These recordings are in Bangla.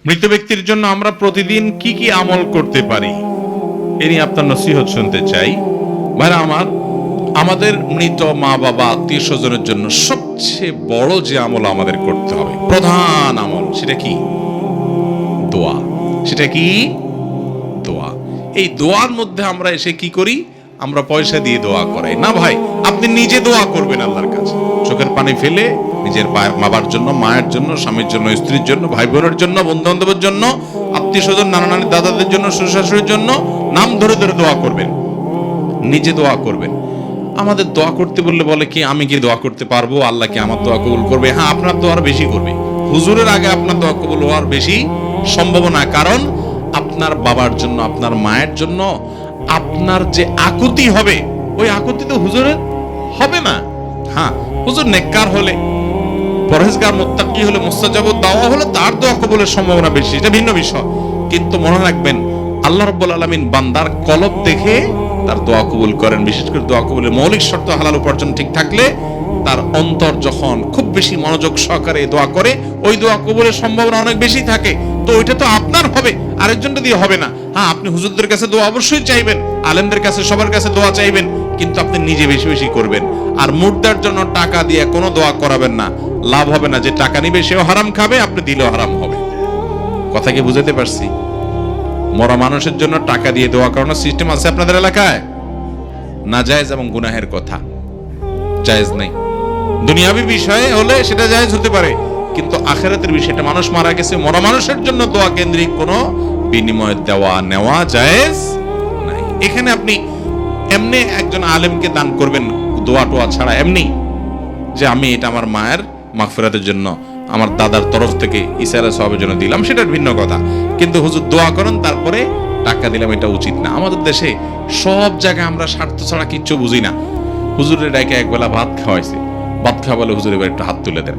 মৃত ব্যক্তির জন্য আমরা প্রতিদিন কি কি আমল করতে পারি, এ নিয়ে আপনার নসিহত শুনতে চাই। ভাইরা আমার, আমাদের মৃত মা বাবা আত্মীয় স্বজনের জন্য সবচেয়ে বড় যে আমল আমাদের করতে হবে, প্রধান আমল, সেটা কি? দোয়া। সেটা কি? দোয়া। এই দোয়ার মধ্যে আমরা এসে কি করি? আমরা পয়সা দিয়ে দোয়া করাই না। ভাই, আপনি নিজে দোয়া করবেন আল্লাহর কাছে, চোখের পানি ফেলে নিজের বাবার জন্য, মায়ের জন্য, স্বামীর জন্য, স্ত্রীর জন্য, ভাই বোনের জন্য, বন্ধু বান্ধবের জন্য, আত্মীয় স্বজন, নানা নানি, দাদাদের জন্য, শ্বশুর শাশুড়ির জন্য নাম ধরে ধরে দোয়া করবেন, নিজে দোয়া করবেন। আমাদের দোয়া করতে বললে বলে কি আমি কি দোয়া করতে পারবো, আল্লাহ কি আমার দোয়া কবুল করবে? হ্যাঁ, আপনার দোয়া আর বেশি করবে, হুজুরের আগে আপনার দোয়া কবুল হওয়ার বেশি সম্ভাবনা। কারণ আপনার বাবার জন্য, আপনার মায়ের জন্য আপনার যে আকুতি হবে, ওই আকুতি তো হুজুরের হবে না। হ্যাঁ, হুজুর নেককার হলে, পরহেজগার, মুত্তাকি হলে, মুস্তাজাবুদ দাওয়া হলে তার দোয়া কবুলের সম্ভাবনা বেশি, এটা ভিন্ন বিষয়। কিন্তু মনে রাখবেন, আল্লাহ রাব্বুল আলামিন বান্দার কলব দেখে তার দোয়া কবুল করেন। বিশেষ করে দোয়া কবুলের মৌলিক শর্ত হালাল উপার্জন ঠিক থাকলে তার অন্তর যখন খুব বেশি মনোযোগ সহকারে দোয়া করে, ওই দোয়া কবুলের সম্ভাবনা অনেক বেশি থাকে। তো ওইটা তো আপনার হবে, আরেকজনটা দিয়ে হবে না। হ্যাঁ, আপনি হুজুরদের কাছে দোয়া অবশ্যই চাইবেন, আলেমদের কাছে, সবার কাছে দোয়া চাইবেন, কিন্তু আপনি নিজে বেশি বেশি করবেন। আর মুর্দার জন্য টাকা দিয়ে কোনো দোয়া করাবেন না, লাভ হবে না। যে টাকা নিবে সেও হারাম খাবে, আপনি দিলেও হারাম হবে। কথা কি বুঝাতে পারছি? মরা মানুষের জন্য টাকা দিয়ে দোয়া করানোর সিস্টেম আছে আপনাদের এলাকায়? নাজায়েজ এবং গুনাহের কথা, জায়েজ নাই। দুনিয়াবি বিষয়ে হলে সেটা জায়েজ হতে পারে, কিন্তু আখিরাতের বিষয়টা, মানুষ মারা গেছে, মরা মানুষের জন্য দোয়া কেন্দ্রিক কোনো বিনিময় দেওয়া নেওয়া জায়েজ নাই। এখানে আপনি এমনি একজন আলেমকে দান করবেন দোয়া টোয়া ছাড়া, এমনি যে আমি এটা আমার মায়ের মাগফিরাতের জন্য, আমার দাদার তরফ থেকে ইসারা সওয়াবের জন্য দিলাম, সেটার ভিন্ন কথা। কিন্তু হুজুর দোয়া করেন তারপরে টাকা দিলাম, এটা উচিত না। আমাদের দেশে সব জায়গায় আমরা স্বার্থ ছাড়া কিচ্ছু বুঝি না। হুজুরের ডাকে একবেলা ভাত খাওয়াইছে, ভাত খাওয়া বলে হুজুর এবার একটু হাত তুলে দেন,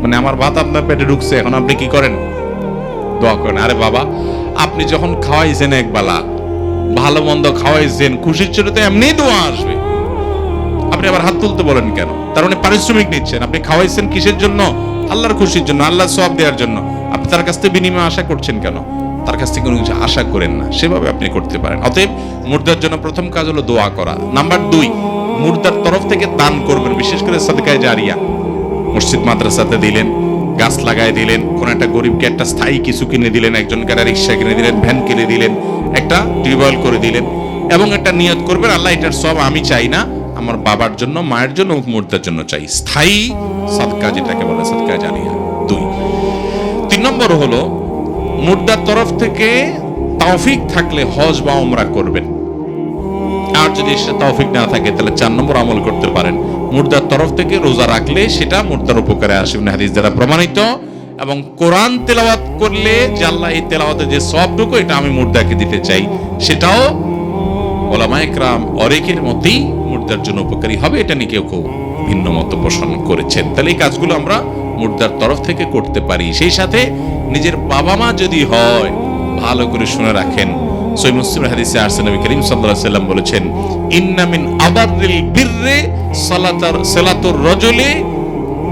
মানে আমার ভাত আপনার পেটে ঢুকছে, এখন আপনি কি করেন? দোয়া করেন। আরে বাবা, আপনি যখন খাওয়াইছেন একবেলা, ভালো মন্দ খাওয়াইছেন, খুশির ছোট তো এমনি দোয়া আসবে, আপনি আবার হাত তুলতে বলেন কেন? তার মানে পারিশ্রমিক নিচ্ছেন। আপনি খাওয়াইছেন কিসের জন্য? আল্লাহর খুশির জন্য, আল্লাহর সওয়াব দেওয়ার জন্য। আপনি তার কাছ থেকে বিনিময় আশা করছেন কেন? তার কাছ থেকে কোনো কিছু আশা করেন না, সেভাবে আপনি করতে পারেন। অতএব মুর্দার জন্য প্রথম কাজ হলো দোয়া করা। নাম্বার 2, মুর্দার তরফ থেকে দান করবেন, বিশেষ করে সাদকায়ে জারিয়া। মসজিদ মাদ্রাসাতে দিলেন, গাছ লাগায় দিলেন, কোন একটা গরিবকে একটা স্থায়ী কিছু কিনে দিলেন, একজনকে একটা রিক্সা কিনে দিলেন, ভ্যান কিনে দিলেন, একটা টিউবওয়েল করে দিলেন, এবং একটা নিয়ত করবেন, আল্লাহ এটার সব আমি চাই না, আমার বাবার জন্য, মায়ের জন্য, মুর্দার জন্য চাই। স্থায়ী সাদকা, যেটাকে বলে সাদকায়ে জারিয়া। 2, 3 নম্বর হলো মুর্দার তরফ থেকে তৌফিক থাকলে হজ বা উমরা করবেন। আর যদি সে তৌফিক না থাকে তাহলে 4 নম্বর আমল করতে পারেন, মুর্দার তরফ থেকে রোজা রাখলে সেটা মুর্দার উপকারে আসবে, হাদিস দ্বারা প্রমাণিত। এবং কোরআন তেলাওয়াত করলে যে আল্লাহ এই তেলাওয়াতের যে সওয়াবটুকু এটা আমি মুর্দাকে দিতে চাই, সেটাও উলামায়ে কেরাম অনেকের মতেই মুর্দার জন্য উপকারী হবে। এটা নিয়ে কেউ কেউ ভিন্ন মত পোষণ করেছেন। তাহলে এই কাজগুলো আমরা মুর্দার তরফ থেকে করতে পারি। সেই সাথে নিজের বাবা মা যদি হয়, ভালো করে শুনে রাখেন, সহিহ মুসলিমের হাদিসে আসছে, নবী করিম সাল্লাল্লাহু আলাইহি ওয়াসাল্লাম বলেছেন, ইন্না মিন আবাররিল বিররি সালাতুর রাজুলি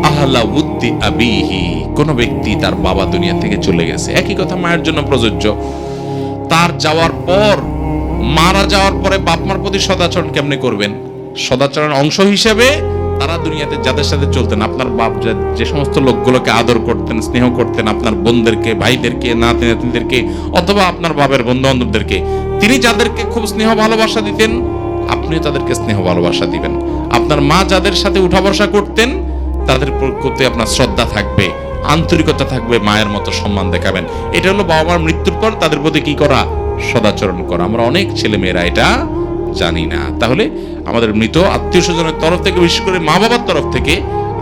আহলা উদ্দি আবিহি। কোন ব্যক্তি, তার বাবা দুনিয়া থেকে চলে গেছে, একই কথা মায়ের জন্য প্রযোজ্য। তার যাওয়ার পর, মারা যাওয়ার পরে বাপ মার প্রতি সদাচরণ কেমনে করবেন? সদাচরণ অংশ হিসেবে তারা দুনিয়াতে যাদের সাথে চলতেন, আপনার বাপ যে সমস্ত লোকগুলোকে আদর করতেন, স্নেহ করতেন, আপনার বোনদেরকে, ভাইদেরকে, নাতি নাতনিদেরকে, অথবা আপনার বাবার বন্ধু বান্ধবদেরকে, তিনি যাদেরকে খুব স্নেহ ভালোবাসা দিতেন, আপনিও তাদেরকে স্নেহ ভালোবাসা দিবেন। আপনার মা যাদের সাথে উঠা বসা করতেন, তাদের প্রতি আপনার শ্রদ্ধা থাকবে, আন্তরিকতা থাকবে, মায়ের মতো সম্মান দেখাবেন। এটা হলো বাবা মার মৃত্যুর পর তাদের প্রতি কি করা? সদাচরণ করা। আমরা অনেক ছেলে মেয়েরা এটা জানি না। তাহলে আমাদের মৃত আত্মীয় স্বজনের তরফ থেকে, বিশেষ করে মা বাবার তরফ থেকে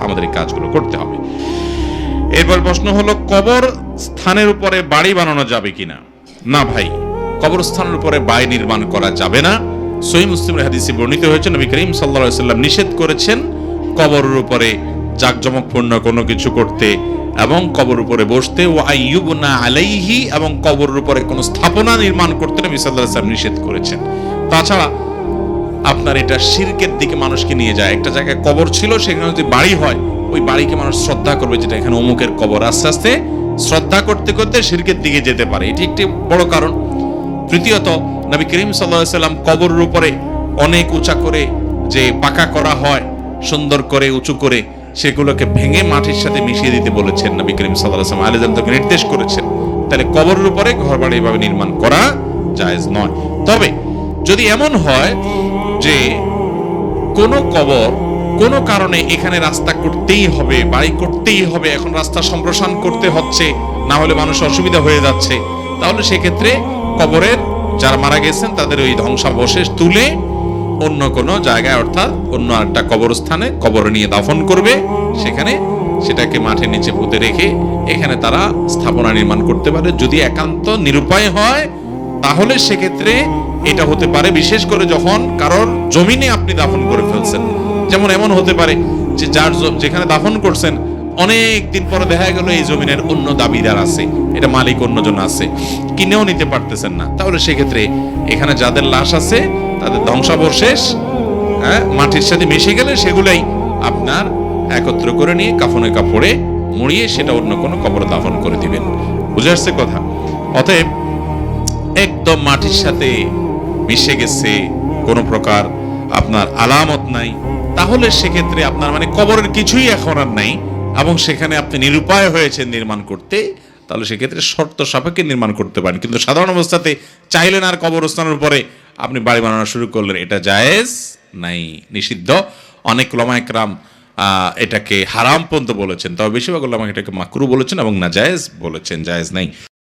আমাদের এই কাজগুলো করতে হবে। এরপর প্রশ্ন হলো, কবর স্থানের উপরে বাড়ি বানানো যাবে কিনা? না ভাই, কবরস্থানের উপরে বাড়ি নির্মাণ করা যাবে না। সহিহ মুসলিমের হাদিসে বর্ণিত হয়েছে, নবী করিম সাল্লাল্লাহু আলাইহি ওয়াসাল্লাম নিষেধ করেছেন কবরের উপরে জাকজমকপূর্ণ কোনো কিছু করতে এবং কবর উপরে বসতে, ও আইয়ুবনা আলাইহি, এবং কবরের উপরে কোনো স্থাপনা নির্মাণ করতে নবী সাল্লাল্লাহু আলাইহি ওয়াসাল্লাম নিষেধ করেছেন। তাছাড়া আপনার এটা শিরকের দিকে মানুষকে নিয়ে যায়। একটা জায়গায় কবর ছিল, সেখানে যদি বাড়ি হয়, ওই বাড়িকে মানুষ শ্রদ্ধা করবে, যেটা এখানে অমুকের কবর, আস্তে আস্তে শ্রদ্ধা করতে করতে শিরকের দিকে যেতে পারে, এটি একটি বড় কারণ। তৃতীয়ত, নবী করিম সাল্লাল্লাহু আলাইহি সাল্লাম কবরের উপরে অনেক উঁচা করে যে পাকা করা হয়, সুন্দর করে উঁচু করে, সেগুলোকে ভেঙে মাটির সাথে মিশিয়ে দিতে বলেছেন নবী করিম সাল্লাল্লাহু আলাইহি ওয়াসাল্লাম, আলীজানকে নির্দেশ করেছেন। তাহলে কবরের উপরে ঘরবাড়ি এভাবে নির্মাণ করা জায়েজ নয়। তবে যদি এমন হয় যে কোনো কবর কোনো কারণে এখানে রাস্তা করতেই হবে, বাড়ি করতেই হবে, এখন রাস্তা সম্প্রসারণ করতে হচ্ছে, না হলে মানুষ অসুবিধা হয়ে যাচ্ছে, তাহলে সেক্ষেত্রে কবরের যারা মারা গেছেন তাদের ওই ধ্বংসাবশেষ তুলে অন্য কোনো জায়গায়, অর্থাৎ অন্য একটা কবরস্থানে কবরে নিয়ে দাফন করবে, সেখানে সেটাকে মাটির নিচে পুঁতে রেখে এখানে তারা স্থাপনা নির্মাণ করতে পারে। যদি একান্ত নিরুপায় হয় তাহলে সেক্ষেত্রে এটা হতে পারে, বিশেষ করে যখন কারোর জমিনে আপনি দাফন করে ফেলছেন। যেমন এমন হতে পারে যে যার যেখানে দাফন করছেন অনেক দিন পরে দেখা গেল এই জমিনের অন্য দাবিদার আছে, এটা মালিক অন্যজন আছে, কিনেও নিতে পারতেছেন না, তাহলে সেক্ষেত্রে এখানে যাদের লাশ আছে তাদের ধ্বংসাবশেষ মাটির সাথে মিশে গেলে সেগুলাই আপনার একত্র করে নিয়ে কাফনে কাপড়ে মুড়িয়ে সেটা অন্য কোনো কবরে দাফন করে দিবেন। বুঝে আসছে কথা? অতএব একদম মাটির সাথে মিশে গেছে, কোনো প্রকার আপনার আলামত নাই, তাহলে সেক্ষেত্রে আপনার মানে কবরের কিছুই এখন আর নাই এবং সেখানে আপনি নিরুপায় হয়েছেন নির্মাণ করতে, তাহলে সেক্ষেত্রে শর্ত সাপেক্ষে নির্মাণ করতে পারেন। কিন্তু সাধারণ অবস্থাতে চাইলেন আর কবরস্থানের উপরে আপনি বাড়ি বানানো শুরু করলেন, এটা জায়েজ নাই, নিষিদ্ধ। অনেক উলামা একরাম এটাকে হারাম পর্যন্ত বলেছেন, তবে বেশিরভাগ উলামা এটাকে মাকরু বলেছেন এবং নাজায়েজ বলেছেন, জায়েজ নাই।